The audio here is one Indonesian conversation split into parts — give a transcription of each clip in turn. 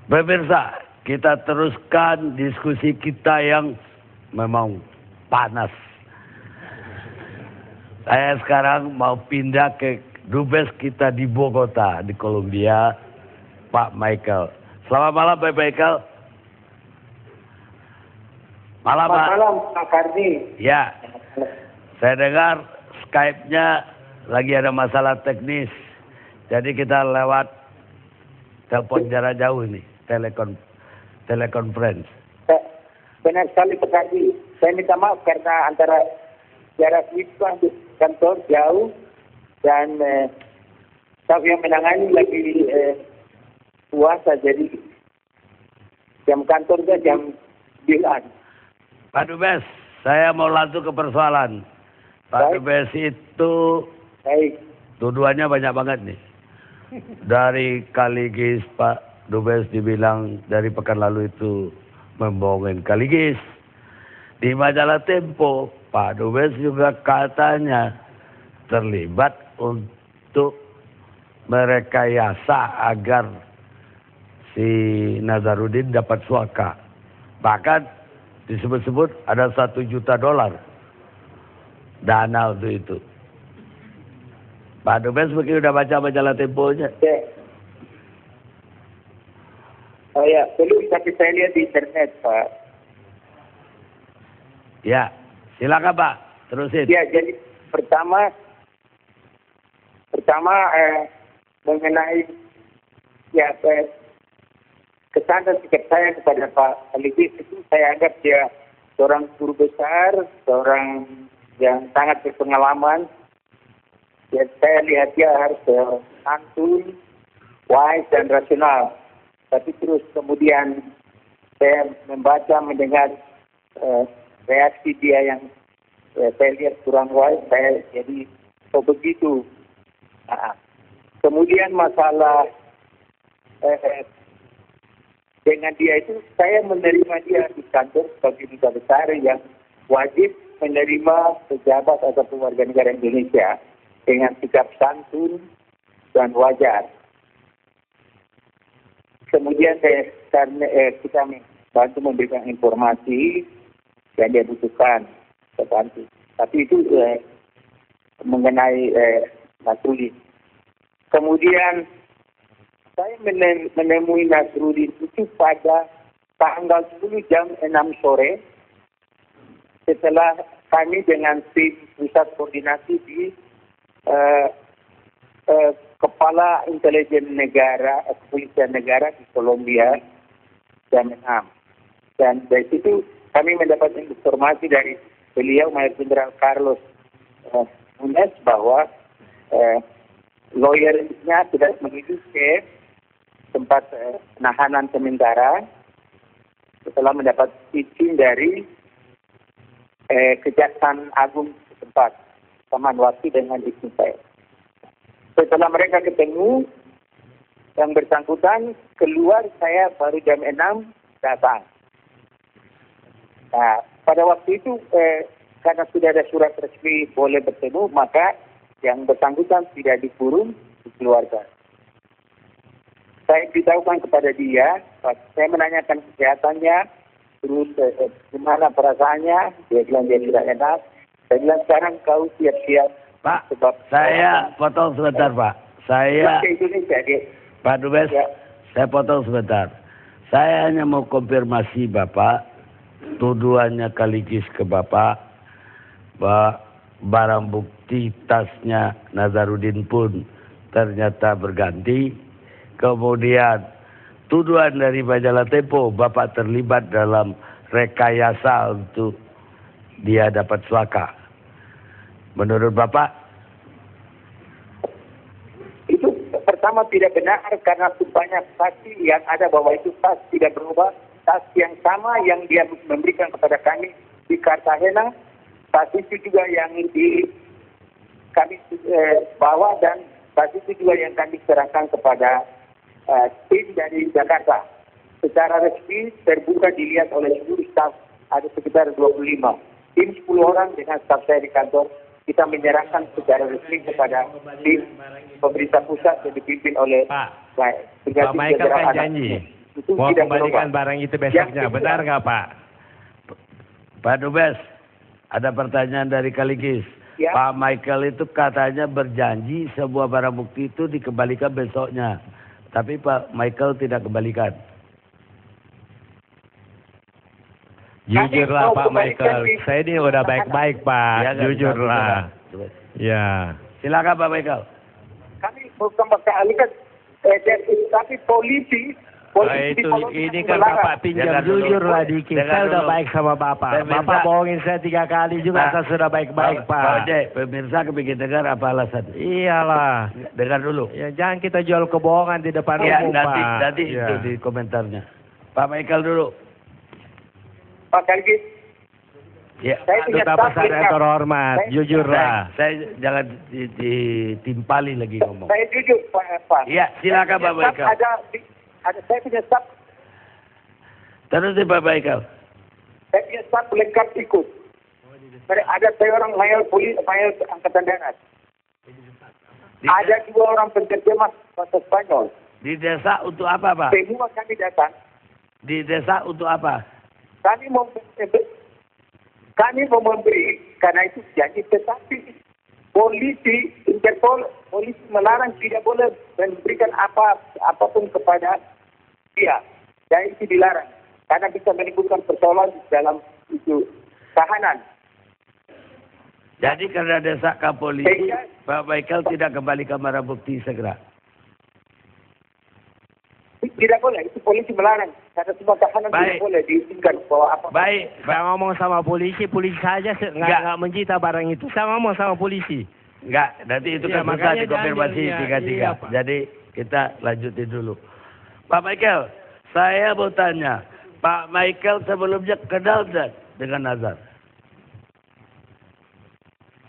Pemirsa, kita teruskan diskusi kita yang memang panas. Saya sekarang mau pindah ke dubes kita di Bogota, di Kolombia, Pak Michael. Selamat malam, Pak Michael. Malam, Pak. Selamat malam, Pak Kardi. Ya, saya dengar Skype-nya lagi ada masalah teknis. Jadi kita lewat telepon jarak jauh ini, telekonferensi. Benar sekali, Pak Kardi. Saya minta maaf karena antara jarak wisma di kantor jauh dan staf yang menangani lagi puasa, jadi jam kantornya jam 9. Pak Dubes, saya mau langsung ke persoalan. Pak Dubes itu baik. Tuduhannya banyak banget nih. Dari Kaligis, Pak Dubes dibilang dari pekan lalu itu membohongin Kaligis. Di majalah Tempo, Pak Dubes juga katanya terlibat untuk merekayasa agar si Nazarudin dapat suaka. Bahkan disebut-sebut ada $1 juta dana untuk itu. Pak Dubes mungkin udah baca majalah Temponya. Ya. Oh ya, belum, tapi saya lihat di internet, Pak. Ya, silakan Pak, terusin. Ya, jadi pertama mengenai ya kesan dan sikap saya kepada Pak Kaligis itu, saya anggap dia seorang guru besar, seorang yang sangat berpengalaman. Ya, saya lihat dia harus santun, wise dan rasional. Tapi terus kemudian saya membaca, mendengar reaksi dia yang saya lihat kurang wise, saya jadi begitu. Kemudian masalah dengan dia itu, saya menerima dia di kantor sebagai duta besar yang wajib menerima pejabat atau warga negara Indonesia dengan sikap santun dan wajar. Kemudian kita bantu memberikan informasi yang dia butuhkan, terbantu. Tapi itu mengenai Nasruddin. Kemudian saya menemui Nasruddin itu pada tanggal 10 jam 6 sore setelah kami dengan tim pusat koordinasi di Kepala Intelijen Negara, Kepolisian Negara di Kolombia, jam 6. Dan dari situ kami mendapat informasi dari beliau, Mayor Jenderal Carlos Nunes, bahwa lawyernya sudah menuju ke tempat penahanan sementara setelah mendapat izin dari Kejaksaan Agung setempat, Samanwati dengan istri saya. Setelah mereka ketemu, yang bersangkutan keluar, saya baru jam 6 datang. Nah, pada waktu itu karena sudah ada surat resmi boleh bertemu, maka yang bersangkutan tidak dikurung, dikeluarkan. Saya beritahukan kepada dia, saya menanyakan kesehatannya, terus gimana perasaannya, dia bilang dia tidak enak. Saya bilang sekarang kau siap-siap. Pak, saya potong sebentar Pak. Saya Indonesia, Pak Dubes, ya. Saya potong sebentar. Saya hanya mau konfirmasi Bapak, tuduhannya Kaligis ke Bapak, bahwa barang bukti tasnya Nazarudin pun ternyata berganti. Kemudian tuduhan dari majalah Tempo, Bapak terlibat dalam rekayasa untuk dia dapat suaka. Menurut Bapak? Itu pertama tidak benar karena banyak saksi yang ada bahwa itu tas tidak berubah. Tas yang sama yang dia memberikan kepada kami di Cartagena, tas itu juga yang kami bawa, dan tas itu juga yang kami serahkan kepada tim dari Jakarta. Secara resmi terbuka dilihat oleh seluruh staf, ada sekitar 25. Tim 10 orang dengan staf saya di kantor, kita menyerahkan secara resmi kepada tim pemerintah pusat yang dipimpin oleh Pak Michael kan janji Itu Mau tidak kembalikan berubah. barang itu besoknya, Yang kedua, benar nggak Pak? Pak Dubes, ada pertanyaan dari Kaligis. Ya. Pak Michael itu katanya berjanji sebuah barang bukti itu dikembalikan besoknya. Tapi Pak Michael tidak kembalikan. Jujurlah mau Pak kembalikan Michael, di- saya ini udah baik-baik Pak, Ya, nggak bisa jujurlah. bicara. Ya. Silakan Pak Michael. kami bukan kembalikan, tapi polisi Itu kalau ini tidak kan melarang. Bapak pinjam Jangan dulu. jujurlah dikit. Jangan Saya udah dulu. baik sama Bapak. Saya minta- Bapak bohongin saya 3 kali juga, Nah, saya sudah baik-baik Pak. Pak Ode, pemirsa kepingin dengar apa alasan? Iyalah. Dengar dulu. Ya jangan kita jual kebohongan di depan Ya, umum Pak. nanti Ya. itu di komentarnya. Pak Michael dulu. Pak Kaligis, Ya. saya punya Duta staff besar yang lengkap. terhormat, Saya- jujurlah. Saya jangan ditimpali lagi ngomong. Saya jujur Pak. Iya, silakan Pak Staff Michael. ada saya punya staff. Terus nih Pak Michael. Saya punya staff lengkap ikut. Ada saya orang mayal polisi, mayal angkatan darat. Di, Ada 2 orang penterjemah bahasa Spanyol. di desa untuk apa Pak? Semua kami datang. Di desa untuk apa? Kami mau memberi karena itu janji, tetapi polisi Interpol polisi melarang, tidak boleh memberikan apapun kepada dia, dan itu dilarang karena bisa menimbulkan persoalan dalam itu tahanan. Jadi karena desakan polisi, Sehingga- Pak Michael tidak kembali ke barang bukti segera. Tidak boleh, itu polisi melarang karena semua tahanan Baik. tidak boleh diizinkan bawa apa. Baik, Saya ngomong sama polisi saja Enggak. nggak mencita barang itu. Saya ngomong sama polisi. enggak, nanti itu Iya, kan susah makanya dikonfirmasi jangan, iya, tiga-tiga. iya, Pak. Jadi kita lanjutin dulu. Pak Michael, saya mau tanya, Pak Michael sebelumnya kenal tidak dengan Nazar?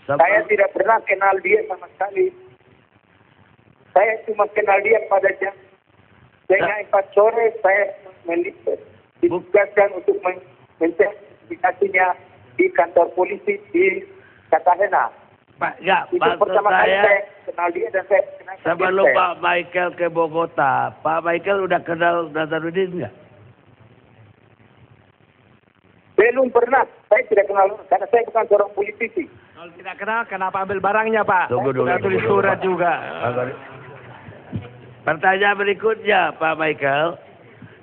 Saya tidak pernah kenal dia sama sekali. Saya cuma kenal dia pada jam setengah 4 sore. Saya ditugaskan untuk mencertifikasinya di kantor polisi di Cartagena. Pak, enggak, Itu maksud pertama kali saya saya kenal dia dan saya kenal sebelum dia. Pak Michael ke Bogota, Pak Michael udah kenal Nazarudin enggak? Belum pernah. Saya tidak kenal karena saya bukan seorang politisi. Kalau tidak kenal, kenapa ambil barangnya Pak? Tunggu dulu, Sudah tulis tunggu dulu, surat Pak. juga. Pak Gori. Pertanyaan berikutnya, Pak Michael.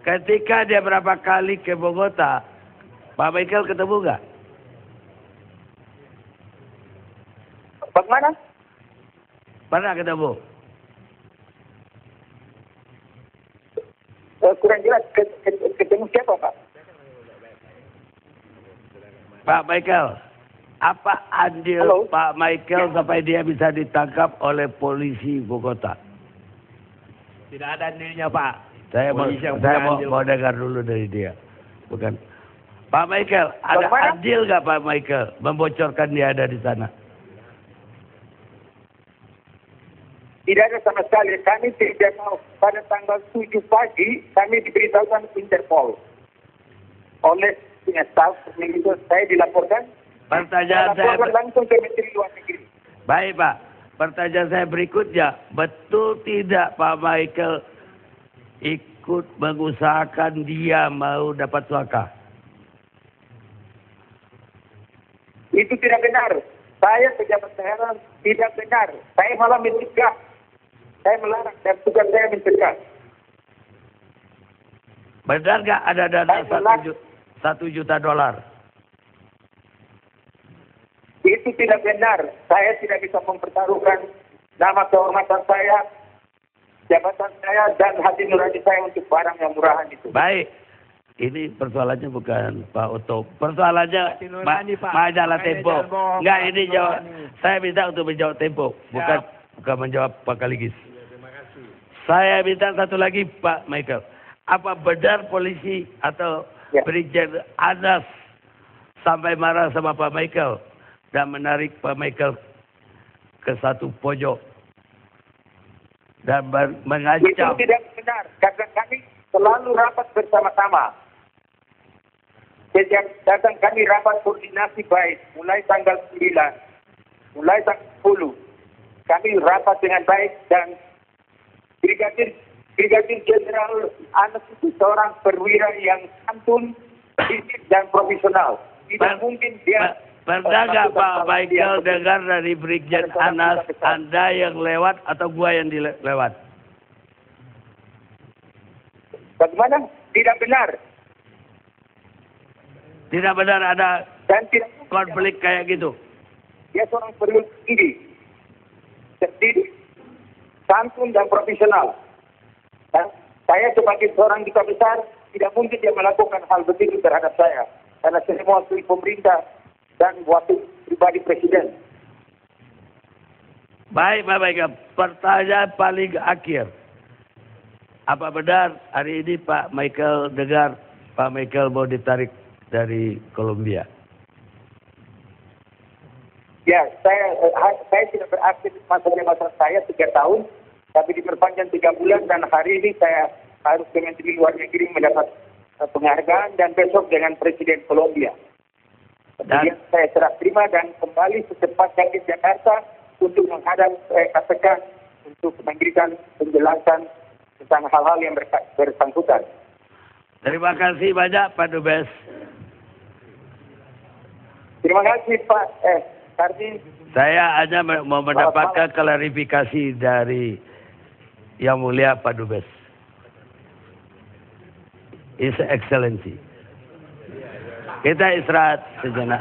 Ketika dia berapa kali ke Bogota, Pak Michael ketemu nggak? Bagaimana? Pernah ketemu? Kurang jelas. Ketemu siapa, Pak? Pak Michael, apa andil Halo? Pak Michael sampai dia bisa ditangkap oleh polisi Bogota? Tidak ada andilnya Pak. Saya Polisi yang punya andil. mau dengar dulu dari dia. Bukan. Pak Michael, ada Bagaimana? andil nggak Pak Michael membocorkan dia ada di sana? Tidak ada sama sekali. Kami tidak tahu. Pada tanggal 7 pagi, kami diberitahukan Interpol. Oleh staf militer, saya dilaporkan. Pertanyaan Saya laporkan saya, langsung ke Menteri Luar Negeri. baik Pak. Pertanyaan saya berikutnya, betul tidak Pak Michael ikut mengusahakan dia mau dapat suaka? Itu tidak benar. Saya pejabat daerah tidak benar. Saya malah mencegah. Saya melarang dan tugas saya mencegah. Benar nggak ada dana Saya melarang. $1 juta? Itu tidak benar. Saya tidak bisa mempertaruhkan nama kehormatan saya, jabatan saya, dan hati nurani saya untuk barang yang murahan itu. Baik. Ini persoalannya bukan Pak Oto. Persoalannya Hati nurani, Pak. majalah Makanya Tempo. jangan bohong, Enggak, Pak. ini Hati jawab. nurani. Saya minta untuk menjawab Tempo, bukan menjawab Pak Kaligis. Terima kasih. Saya minta satu lagi Pak Michael. Apa benar polisi atau Ya. Brigjen Anas sampai marah sama Pak Michael dan menarik Pak Michael ke satu pojok dan Itu mengancam? tidak benar. Karena kami selalu rapat bersama-sama. Sejak datang kami rapat koordinasi baik. Mulai tanggal 9, mulai tanggal 10. Kami rapat dengan baik dan Brigadir Brigadir Jenderal Anas itu seorang perwira yang santun, disiplin dan profesional. Tidak mungkin dia... Pernah nggak Pak Michael dengar dari Brigjen Anas, Anda yang lewat atau gua yang lewat? Bagaimana? Tidak benar. Tidak benar ada Dan tidak konflik kayak gitu. Dia seorang perwira tinggi, terdidik, santun dan profesional. Dan saya sebagai seorang duta besar tidak mungkin dia melakukan hal begitu terhadap saya. Karena saya mewakili pemerintah dan wakil pribadi presiden. Baik Pak Michael, pertanyaan paling akhir. Apa benar hari ini Pak Michael dengar Pak Michael mau ditarik dari Kolombia? Ya, saya tidak beraktif masa jabatan saya 3 tahun, tapi diperpanjang 3 bulan dan hari ini saya harus ke Menteri Luar Negeri mendapat penghargaan dan besok dengan Presiden Kolombia. Kemudian saya serah terima dan kembali secepatnya ke Jakarta untuk menghadap KPK untuk memberikan penjelasan tentang hal-hal yang bersangkutan. Terima kasih banyak Pak Dubes. Terima kasih Pak Kardi. Saya hanya mau mendapatkan klarifikasi dari Yang Mulia Pak Dubes. His Excellency. Kita istirahat sejenak.